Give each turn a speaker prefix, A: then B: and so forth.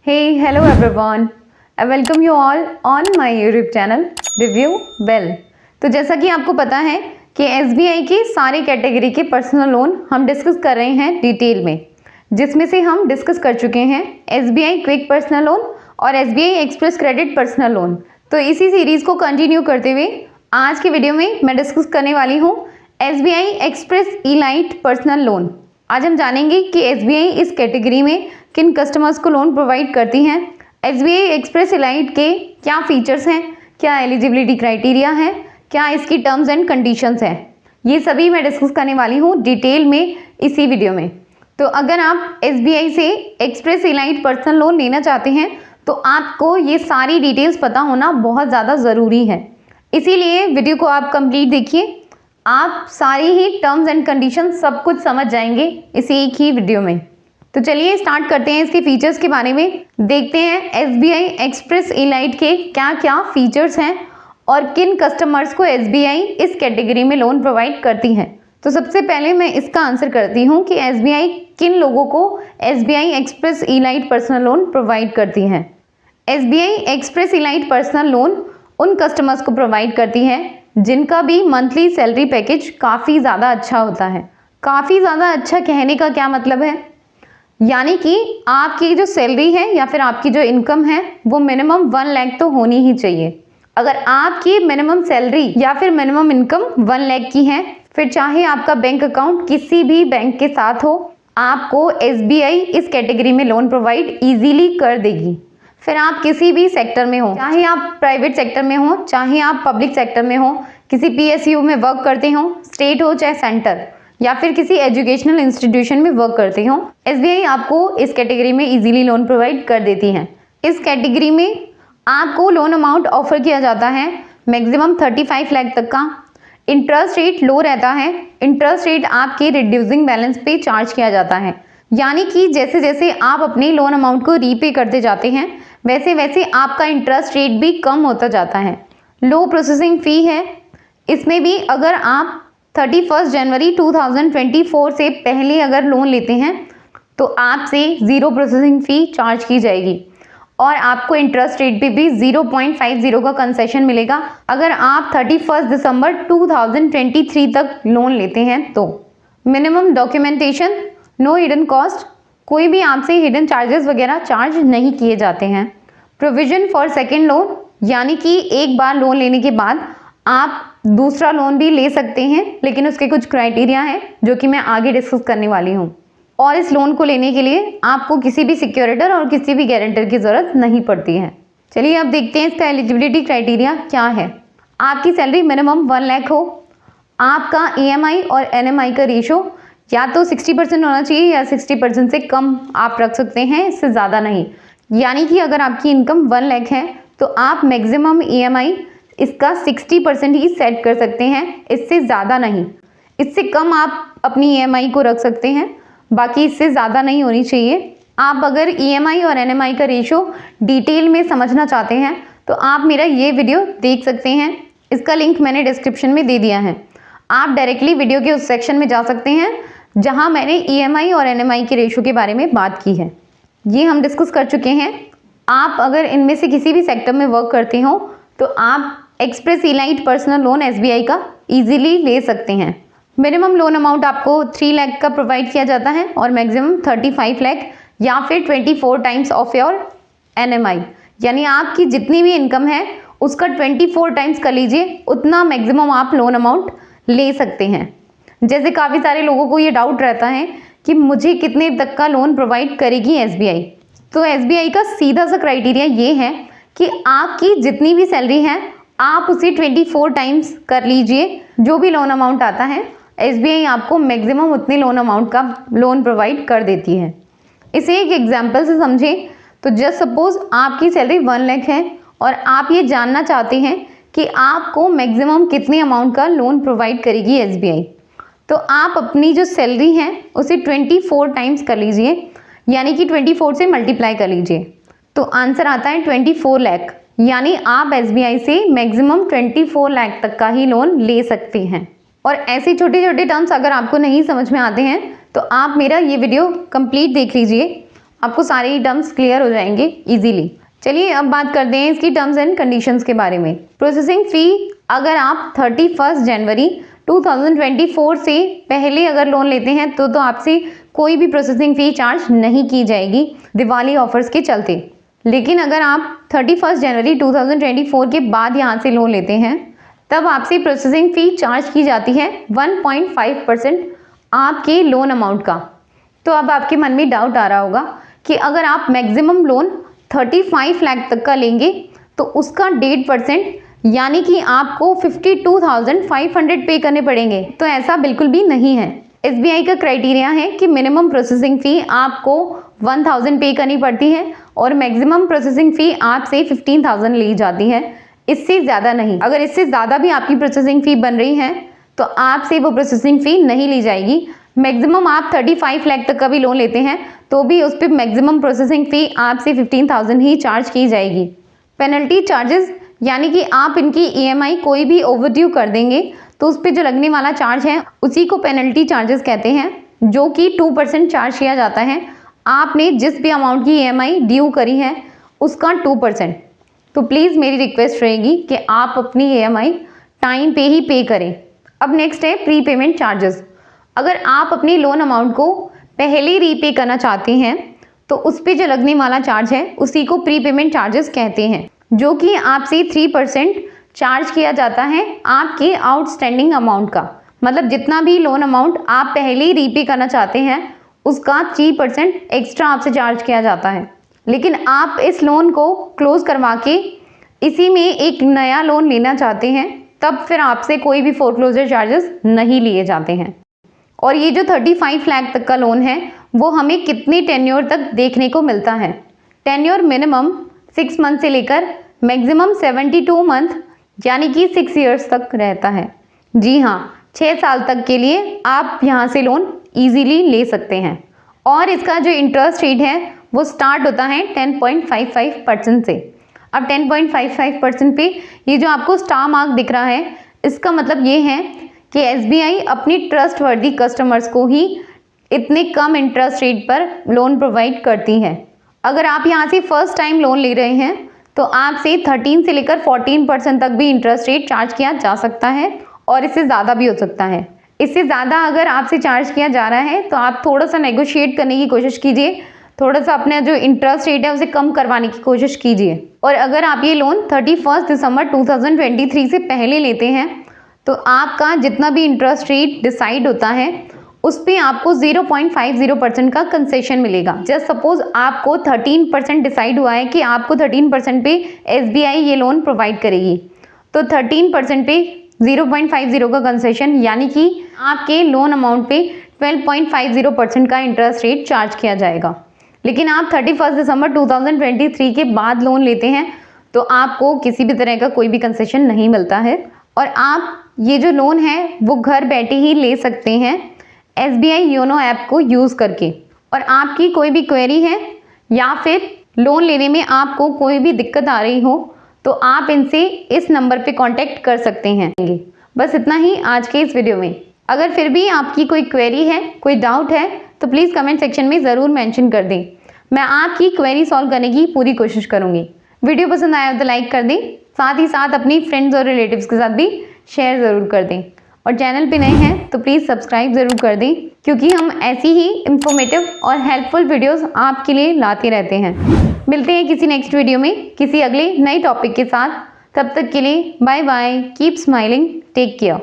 A: Hello everyone. I welcome you all on my YouTube channel Review Bell. तो जैसा कि आपको पता है कि SBI की सारी कैटेगरी के पर्सनल लोन हम डिस्कस कर रहे हैं डिटेल में, जिसमें से हम डिस्कस कर चुके हैं SBI क्विक पर्सनल लोन और SBI express credit personal loan. तो इसी सीरीज को कंटिन्यू करते हुए आज के वीडियो में मैं डिस्कस करने वाली हूँ SBI express elite personal loan. आज हम जानेंगे कि SBI इस कैटेगरी में किन कस्टमर्स को लोन प्रोवाइड करती हैं, SBI एक्सप्रेस इलाइट के क्या फीचर्स हैं, क्या एलिजिबिलिटी क्राइटेरिया है, क्या इसकी टर्म्स एंड कंडीशंस हैं, ये सभी मैं डिस्कस करने वाली हूँ डिटेल में इसी वीडियो में। तो अगर आप SBI से एक्सप्रेस इलाइट पर्सनल लोन लेना चाहते हैं तो आपको ये सारी डिटेल्स पता होना बहुत ज़्यादा ज़रूरी है, इसीलिए वीडियो को आप कंप्लीट देखिए। आप सारी ही टर्म्स एंड कंडीशन सब कुछ समझ जाएंगे इसी एक ही वीडियो में। तो चलिए स्टार्ट करते हैं इसके फीचर्स के बारे में, देखते हैं SBI एक्सप्रेस इलाइट के क्या क्या फीचर्स हैं और किन कस्टमर्स को SBI इस कैटेगरी में लोन प्रोवाइड करती है। तो सबसे पहले मैं इसका आंसर करती हूँ कि SBI किन लोगों को SBI express elite personal loan provide करती है। SBI express elite personal loan उन कस्टमर्स को प्रोवाइड करती है जिनका भी मंथली सैलरी पैकेज काफ़ी ज़्यादा अच्छा होता है। काफ़ी ज़्यादा अच्छा कहने का क्या मतलब है, यानी कि आपकी जो सैलरी है या फिर आपकी जो इनकम है वो मिनिमम 1 लाख तो होनी ही चाहिए। अगर आपकी मिनिमम सैलरी या फिर मिनिमम इनकम 1 लाख की है, फिर चाहे आपका बैंक अकाउंट किसी भी बैंक के साथ हो, आपको SBI इस कैटेगरी में लोन प्रोवाइड ईजीली कर देगी। फिर आप किसी भी सेक्टर में हो, चाहे आप प्राइवेट सेक्टर में हो, चाहे आप पब्लिक सेक्टर में हो, किसी PSU में वर्क करते हो, स्टेट हो चाहे सेंटर, या फिर किसी एजुकेशनल इंस्टीट्यूशन में वर्क करते हो, SBI आपको इस कैटेगरी में इजीली लोन प्रोवाइड कर देती है। इस कैटेगरी में आपको लोन अमाउंट ऑफर किया जाता है मैक्सिमम 35 लाख तक का। इंटरेस्ट रेट लो रहता है, इंटरेस्ट रेट आपके रिड्यूसिंग बैलेंस पे चार्ज किया जाता है, यानी कि जैसे जैसे आप अपने लोन अमाउंट को रीपे करते जाते हैं वैसे वैसे आपका इंटरेस्ट रेट भी कम होता जाता है। लो प्रोसेसिंग फ़ी है इसमें भी। अगर आप 31 जनवरी 2024 से पहले अगर लोन लेते हैं तो आपसे 0 प्रोसेसिंग फ़ी चार्ज की जाएगी और आपको इंटरेस्ट रेट पे भी 0.50 का कंसेशन मिलेगा अगर आप 31 दिसंबर 2023 तक लोन लेते हैं तो। Minimum documentation, no hidden cost, कोई भी आपसे हिडन चार्जेस वगैरह चार्ज नहीं किए जाते हैं। प्रोविजन फॉर सेकेंड लोन, यानी कि एक बार लोन लेने के बाद आप दूसरा लोन भी ले सकते हैं, लेकिन उसके कुछ क्राइटेरिया हैं जो कि मैं आगे डिस्कस करने वाली हूँ। और इस लोन को लेने के लिए आपको किसी भी सिक्योरिटर और किसी भी गारंटर की ज़रूरत नहीं पड़ती है। चलिए अब देखते हैं इसका एलिजिबिलिटी क्राइटेरिया क्या है। आपकी सैलरी मिनिमम 1 लाख हो, आपका EMI और NMI का रेशो या तो 60% होना चाहिए या 60% से कम आप रख सकते हैं, इससे ज़्यादा नहीं। यानी कि अगर आपकी इनकम 1 लाख है तो आप मैक्सिमम EMI इसका 60% ही सेट कर सकते हैं, इससे ज़्यादा नहीं। इससे कम आप अपनी EMI को रख सकते हैं, बाकी इससे ज़्यादा नहीं होनी चाहिए। आप अगर EMI और NMI का रेशो डिटेल में समझना चाहते हैं तो आप मेरा ये वीडियो देख सकते हैं, इसका लिंक मैंने डिस्क्रिप्शन में दे दिया है। आप डायरेक्टली वीडियो के उस सेक्शन में जा सकते हैं जहां मैंने EMI और NMI के रेशो के बारे में बात की है, ये हम डिस्कस कर चुके हैं। आप अगर इनमें से किसी भी सेक्टर में वर्क करते हो तो आप express elite personal loan SBI का इजीली ले सकते हैं। मिनिमम लोन अमाउंट आपको 3 लाख का प्रोवाइड किया जाता है और मैक्सिमम 35 लाख या फिर 24 टाइम्स ऑफ योर NMI, यानी आपकी जितनी भी इनकम है उसका 24 टाइम्स कर लीजिए, उतना मैक्सिमम आप लोन अमाउंट ले सकते हैं। जैसे काफ़ी सारे लोगों को ये डाउट रहता है कि मुझे कितने तक का लोन प्रोवाइड करेगी SBI। तो SBI का सीधा सा क्राइटेरिया ये है कि आपकी जितनी भी सैलरी है आप उसे 24 टाइम्स कर लीजिए। जो भी लोन अमाउंट आता है SBI आपको मैक्सिमम उतने लोन अमाउंट का लोन प्रोवाइड कर देती है। इसे एक एग्जाम्पल से समझें तो जस्ट सपोज आपकी सैलरी 1 लाख है और आप ये जानना चाहते हैं कि आपको मैक्सिमम कितने अमाउंट का लोन प्रोवाइड करेगी SBI, तो आप अपनी जो सैलरी है उसे 24 टाइम्स कर लीजिए, यानी कि 24 से मल्टीप्लाई कर लीजिए तो आंसर आता है 24 लाख। यानी आप SBI से मैक्सिमम 24 लाख तक का ही लोन ले सकते हैं। और ऐसे छोटे छोटे टर्म्स अगर आपको नहीं समझ में आते हैं तो आप मेरा ये वीडियो कंप्लीट देख लीजिए आपको सारे ही टर्म्स क्लियर हो जाएंगे इजीली। चलिए अब बात करते हैं इसकी टर्म्स एंड कंडीशंस के बारे में। प्रोसेसिंग फ़ी, अगर आप 31 जनवरी 2024 से पहले अगर लोन लेते हैं तो आपसे कोई भी प्रोसेसिंग फ़ी चार्ज नहीं की जाएगी दिवाली ऑफर्स के चलते। लेकिन अगर आप 31 जनवरी 2024 के बाद यहाँ से लोन लेते हैं तब आपसे प्रोसेसिंग फ़ी चार्ज की जाती है 1.5% आपके लोन अमाउंट का। तो अब आपके मन में डाउट आ रहा होगा कि अगर आप मैक्सिमम लोन 35 लाख तक का लेंगे तो उसका 1.5% यानी कि आपको 52,500 पे करने पड़ेंगे। तो ऐसा बिल्कुल भी नहीं है। SBI का क्राइटेरिया है कि मिनिमम प्रोसेसिंग फ़ी आपको 1000 पे करनी पड़ती है और मैक्सिमम प्रोसेसिंग फ़ी आपसे 15,000 ली जाती है, इससे ज़्यादा नहीं। अगर इससे ज़्यादा भी आपकी प्रोसेसिंग फ़ी बन रही है तो आपसे वो प्रोसेसिंग फ़ी नहीं ली जाएगी। मैक्सिमम आप 35 लाख तक का भी लोन लेते हैं तो भी उस पर मैक्सिमम प्रोसेसिंग फ़ी आपसे 15,000 ही चार्ज की जाएगी। पेनल्टी चार्जेस, यानी कि आप इनकी EMI कोई भी ओवरड्यू कर देंगे तो उस पर जो लगने वाला चार्ज है उसी को पेनल्टी चार्जेस कहते हैं, जो कि 2% चार्ज किया जाता है। आपने जिस भी अमाउंट की EMI ड्यू करी है उसका 2%। तो प्लीज़ मेरी रिक्वेस्ट रहेगी कि आप अपनी EMI टाइम पे ही पे करें। अब नेक्स्ट है प्री पेमेंट चार्जेस। अगर आप अपनी लोन अमाउंट को पहले रीपे करना चाहते हैं तो उस पर जो लगने वाला चार्ज है उसी को प्री पेमेंट चार्जेस कहते हैं, जो कि आपसे 3% चार्ज किया जाता है आपके आउटस्टैंडिंग अमाउंट का। मतलब जितना भी लोन अमाउंट आप पहले ही रीपे करना चाहते हैं उसका 3% एक्स्ट्रा आपसे चार्ज किया जाता है। लेकिन आप इस लोन को क्लोज करवा के इसी में एक नया लोन लेना चाहते हैं तब फिर आपसे कोई भी फोरक्लोजर चार्जेस नहीं लिए जाते हैं। और ये जो 35 लाख तक का लोन है वो हमें कितनी टेन्योर तक देखने को मिलता है। टेन्योर मिनिमम 6 मंथ से लेकर मैक्सिमम 72 मंथ यानी कि 6 इयर्स तक रहता है। जी हाँ, 6 साल तक के लिए आप यहाँ से लोन इजीली ले सकते हैं। और इसका जो इंटरेस्ट रेट है वो स्टार्ट होता है 10.55% से। अब 10.55% पे ये जो आपको स्टार मार्क दिख रहा है इसका मतलब ये है कि SBI अपनी ट्रस्ट वर्दी कस्टमर्स को ही इतने कम इंटरेस्ट रेट पर लोन प्रोवाइड करती है। अगर आप यहाँ से फर्स्ट टाइम लोन ले रहे हैं तो आपसे 13 से लेकर 14% तक भी इंटरेस्ट रेट चार्ज किया जा सकता है और इससे ज़्यादा भी हो सकता है। इससे ज़्यादा अगर आपसे चार्ज किया जा रहा है तो आप थोड़ा सा नेगोशिएट करने की कोशिश कीजिए, थोड़ा सा अपना जो इंटरेस्ट रेट है उसे कम करवाने की कोशिश कीजिए। और अगर आप ये लोन 31 दिसंबर 2023 से पहले लेते हैं तो आपका जितना भी इंटरेस्ट रेट डिसाइड होता है उस पर आपको 0.50% का कंसेशन मिलेगा। जस्ट सपोज आपको 13% डिसाइड हुआ है कि आपको 13% पे SBI ये लोन प्रोवाइड करेगी, तो 13% पे 0.50 का कंसेशन यानी कि आपके लोन अमाउंट पे 12.50% का इंटरेस्ट रेट चार्ज किया जाएगा। लेकिन आप 31 दिसंबर 2023 के बाद लोन लेते हैं तो आपको किसी भी तरह का कोई भी कंसेशन नहीं मिलता है और आप ये जो लोन है वो घर बैठे ही ले सकते हैं SBI योनो ऐप को यूज़ करके। और आपकी कोई भी क्वेरी है या फिर लोन लेने में आपको कोई भी दिक्कत आ रही हो तो आप इनसे इस नंबर पे कांटेक्ट कर सकते हैं। बस इतना ही आज के इस वीडियो में। अगर फिर भी आपकी कोई क्वेरी है, कोई डाउट है तो प्लीज़ कमेंट सेक्शन में ज़रूर मेंशन कर दें। मैं आपकी क्वेरी सॉल्व करने की पूरी कोशिश करूँगी। वीडियो पसंद आया तो लाइक कर दें, साथ ही साथ अपनी फ्रेंड्स और रिलेटिव्स के साथ भी शेयर ज़रूर कर दें। और चैनल पे नए हैं तो प्लीज़ सब्सक्राइब ज़रूर कर दें, क्योंकि हम ऐसी ही इंफॉर्मेटिव और हेल्पफुल वीडियोस आपके लिए लाते रहते हैं। मिलते हैं किसी नेक्स्ट वीडियो में किसी अगले नए टॉपिक के साथ। तब तक के लिए bye bye, keep smiling, take care.